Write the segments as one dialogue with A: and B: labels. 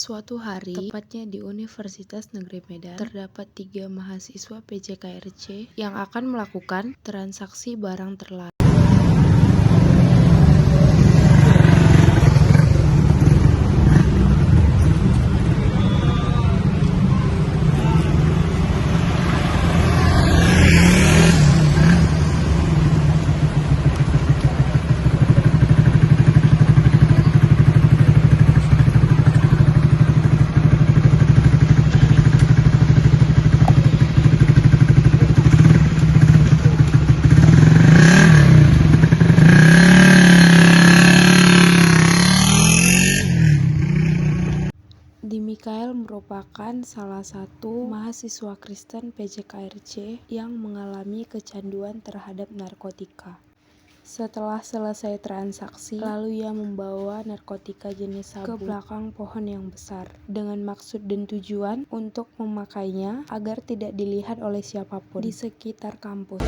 A: Suatu hari, tepatnya di Universitas Negeri Medan, terdapat 3 mahasiswa PJKRC yang akan melakukan transaksi barang terlarang. Mikael merupakan salah satu mahasiswa Kristen PJKRC yang mengalami kecanduan terhadap narkotika. Setelah selesai transaksi, lalu ia membawa narkotika jenis sabu ke belakang pohon yang besar dengan maksud dan tujuan untuk memakainya agar tidak dilihat oleh siapapun di sekitar kampus.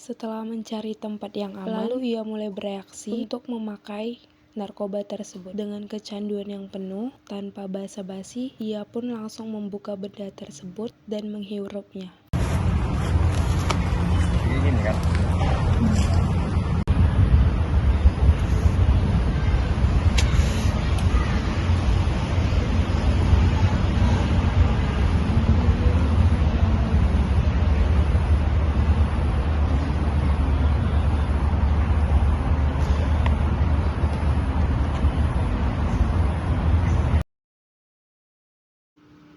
A: Setelah mencari tempat yang aman, lalu ia mulai bereaksi untuk memakai narkoba tersebut. Dengan kecanduan yang penuh, tanpa basa-basi, ia pun langsung membuka benda tersebut dan menghirupnya.
B: Gini kan?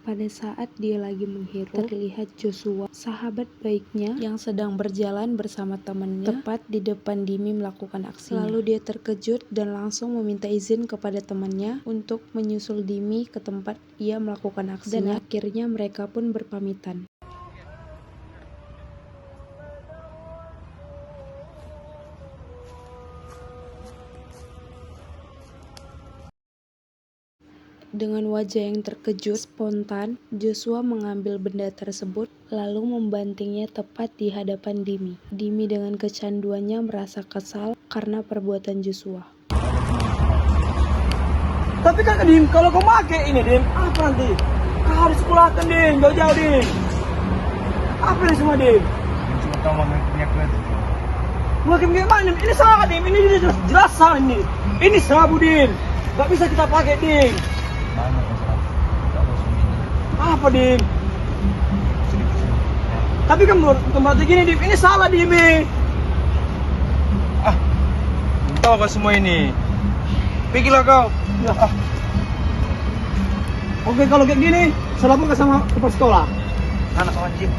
A: Pada saat dia lagi menghirup, terlihat Joshua, sahabat baiknya yang sedang berjalan bersama temannya, tepat di depan Dimi melakukan aksinya. Lalu dia terkejut dan langsung meminta izin kepada temannya untuk menyusul Dimi ke tempat ia melakukan aksinya, dan akhirnya mereka pun berpamitan. Dengan wajah yang terkejut, spontan, Joshua mengambil benda tersebut lalu membantingnya tepat di hadapan Dimi. Dimi dengan kecanduannya merasa kesal karena perbuatan Joshua.
B: Tapi kan Dim, kalau kau pakai ini Dim, apa nanti? Kau harus sekolahkan Dim, jauh-jauh Dim. Apa ini semua Dim? Cuma kau punya kerja. Makin gimana Dim? Ini salah Dim, ini jelas salah ini. Ini sabu Dim, gak bisa kita pakai Dim. Apa Dim? Tapi kan menurut tempat gini Dim, ini salah Dim. Tahu kau semua ini. Pikirlah kau. Ya. Oke kalau kayak gini, saya laporkan sama kepala sekolah. Anak wajib.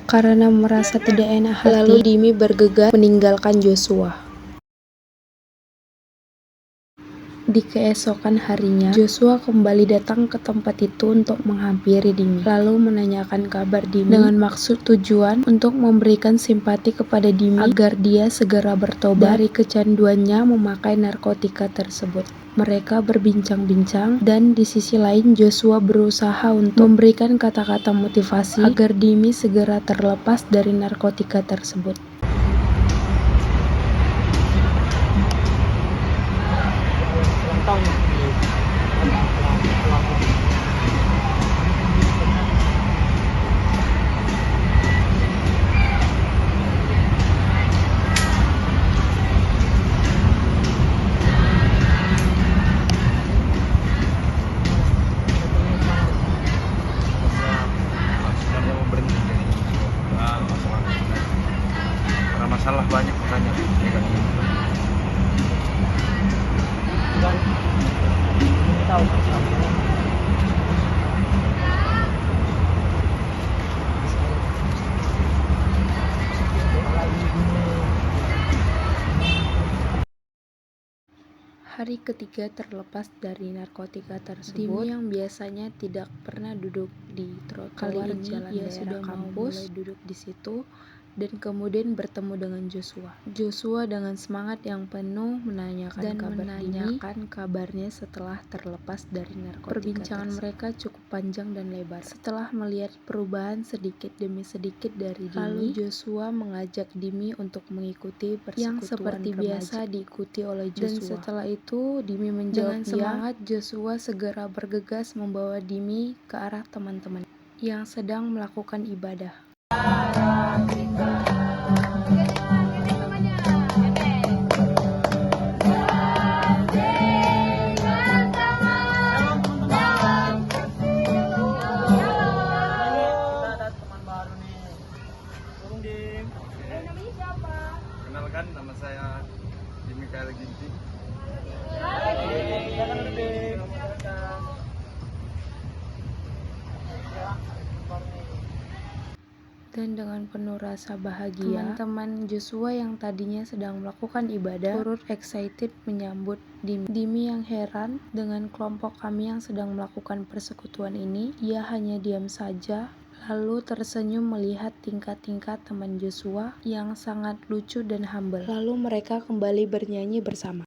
A: Karena merasa tidak enak hati, lalu Dimi bergegas meninggalkan Joshua. Di keesokan harinya, Joshua kembali datang ke tempat itu untuk menghampiri Dimi, lalu menanyakan kabar Dimi dengan maksud tujuan untuk memberikan simpati kepada Dimi agar dia segera bertobat dari kecanduannya memakai narkotika tersebut. Mereka berbincang-bincang dan di sisi lain Joshua berusaha untuk memberikan kata-kata motivasi agar Dimi segera terlepas dari narkotika tersebut.
B: Karena masalah banyak makanya.
A: Hari ketiga terlepas dari narkotika tersebut, Dimi yang biasanya tidak pernah duduk di trotoar jalan daerah kampus, mulai duduk di situ dan kemudian bertemu dengan Joshua. Joshua dengan semangat yang penuh menanyakan kabarnya setelah terlepas dari narkotika. Perbincangan mereka cukup panjang dan lebar. Setelah melihat perubahan sedikit demi sedikit dari Dimi, lalu Joshua mengajak Dimi untuk mengikuti persekutuan yang seperti biasa diikuti oleh Joshua. Dan setelah itu Dimi menjawab dengan semangat. Joshua segera bergegas membawa Dimi ke arah teman-teman yang sedang melakukan ibadah.
C: Kenalkan, nama saya Dimikael Ginting.
A: Dan dengan penuh rasa bahagia, teman-teman Joshua yang tadinya sedang melakukan ibadah turut excited menyambut Dimi. Dimi yang heran dengan kelompok kami yang sedang melakukan persekutuan ini. Ia hanya diam saja, lalu tersenyum melihat tingkah-tingkah teman Joshua yang sangat lucu dan humble. Lalu mereka kembali bernyanyi bersama.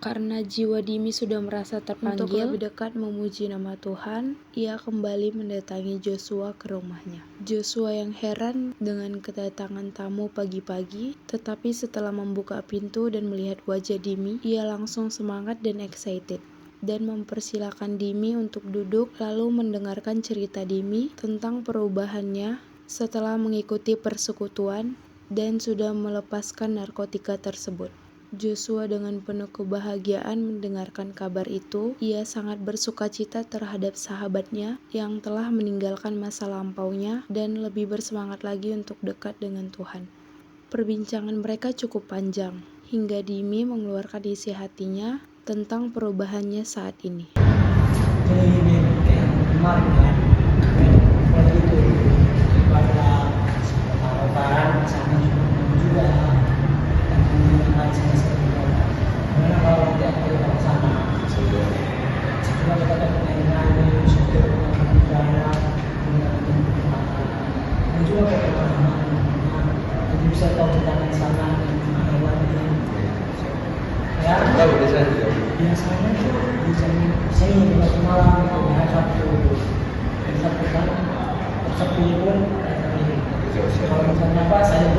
A: Karena jiwa Dimi sudah merasa terpanggil untuk lebih dekat memuji nama Tuhan, ia kembali mendatangi Joshua ke rumahnya. Joshua yang heran dengan kedatangan tamu pagi-pagi, tetapi setelah membuka pintu dan melihat wajah Dimi, ia langsung semangat dan excited dan mempersilahkan Dimi untuk duduk, lalu mendengarkan cerita Dimi tentang perubahannya setelah mengikuti persekutuan dan sudah melepaskan narkotika tersebut. Joshua dengan penuh kebahagiaan mendengarkan kabar itu. Ia sangat bersukacita terhadap sahabatnya yang telah meninggalkan masa lampaunya dan lebih bersemangat lagi untuk dekat dengan Tuhan. Perbincangan mereka cukup panjang, hingga Dimi mengeluarkan isi hatinya tentang perubahannya saat ini.
B: Jadi ini yang kemarin ya, waktu itu pada lebaran sama juga dan kemudian saya karena kalau tidak ke sana sebelum kita mengenai suatu negara dan juga bagaimana jadi bisa tahu tentang sana hewan ini ya biasanya itu saya di malam ya Sabtu kan Sabtu pun kalau misalnya apa saya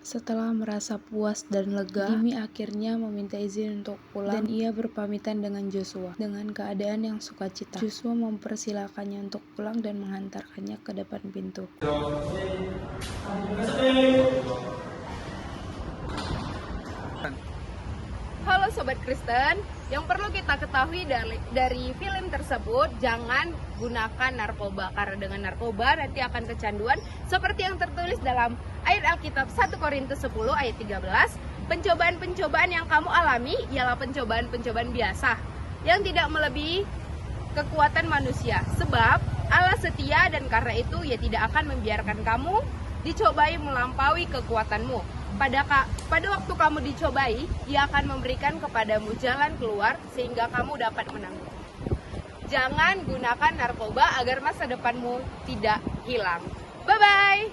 A: Setelah merasa puas dan lega, Dimi akhirnya meminta izin untuk pulang dan ia berpamitan dengan Joshua dengan keadaan yang sukacita. Joshua mempersilahkannya untuk pulang dan menghantarkannya ke depan pintu.
D: Halo Sobat Kristen, yang perlu kita ketahui dari film tersebut, jangan gunakan narkoba, karena dengan narkoba nanti akan kecanduan seperti yang tertulis dalam ayat Alkitab 1 Korintus 10 ayat 13. Pencobaan-pencobaan yang kamu alami ialah pencobaan-pencobaan biasa yang tidak melebihi kekuatan manusia, sebab Allah setia dan karena itu Ia tidak akan membiarkan kamu dicobai melampaui kekuatanmu. Pada waktu kamu dicobai, ia akan memberikan kepadamu jalan keluar sehingga kamu dapat menanggung. Jangan gunakan narkoba agar masa depanmu tidak hilang. Bye-bye!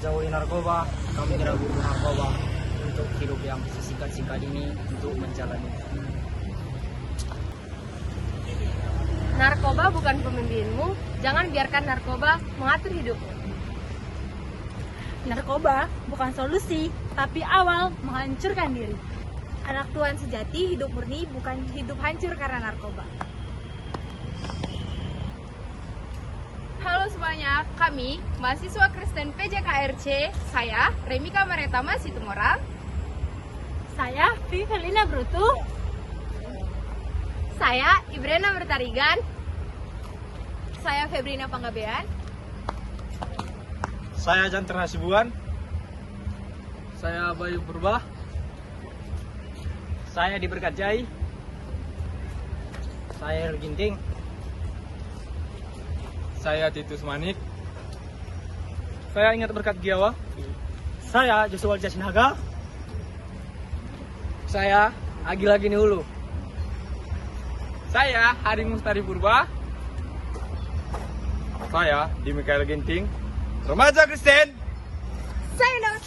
B: Jauhi narkoba, kami tidak butuh narkoba untuk hidup yang sesingkat-singkat ini untuk menjalani.
D: Narkoba bukan pemimpinmu, jangan biarkan narkoba mengatur hidupmu.
E: Narkoba bukan solusi, tapi awal menghancurkan diri. Anak Tuhan sejati hidup murni, bukan hidup hancur karena narkoba.
D: Halo semuanya, kami mahasiswa Kristen PJKRC, saya Remika Maretama Situmorang.
E: Saya Vivelina Brutu.
D: Saya Ibrena Bertarigan. Saya Febrina Panggabean.
C: Saya Janter Hasibuan. Saya Bayu Purba.
B: Saya Diberkat Jai. Saya Heru Ginting.
C: Saya Titus Manik. Saya Ingat Berkat Giawa.
B: Saya Joshua Jasinaga.
C: Saya Agila Gini Hulu. Saya Hari Mustari Purba. Saya Dimikael Ginting. Remaja Kristen.
D: Saya Not.